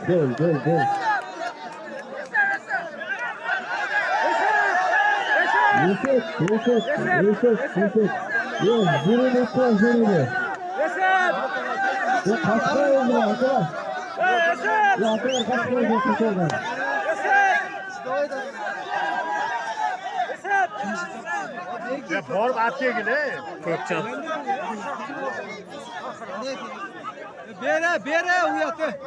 Gel. Yusuf. Yok, birini lütfen birini. Ya kaçma oldu arkadaş. Ya arkadaş kaçma oldu kutudan. Ya form atıyor ki ne? Kökçal. Bere uyatı.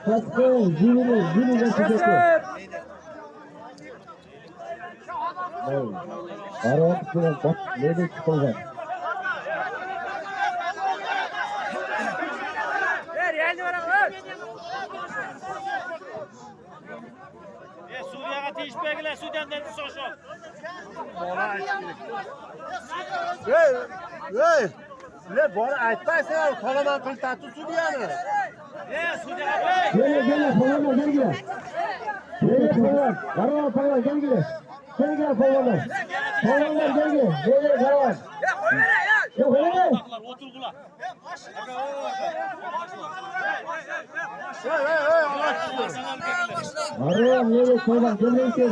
Kaçma birini de kutudan. Araya tutulan bak nerede çıkacak? Suriye'ye teşbihler Sudan'dan soşu. Hey. Ne bana aytmaysan koladan kıl tatlı su diyani. Sudan'a Gel falan gel. Gel falan. Araya falan gel. Gel falan. Falan gel. Gel falan. Yok öyle. oturgular. Hey Allah aşkına. Araya nereye falan gel.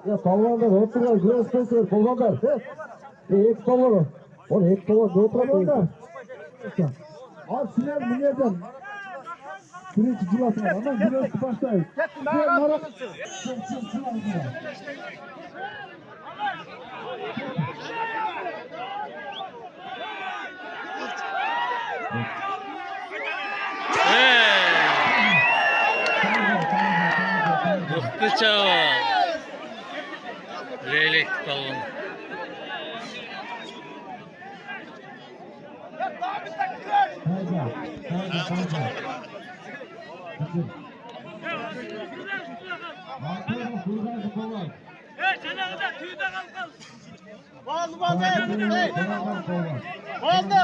Ya pavlanda oturuyor, göğüs pavlanda. Ek pavlanda. O ek pavlanda. Al sinir minnerden. Sürekli cilasına ama biraz başlayın. Mutlu çağ. Leylek balon. Oldu.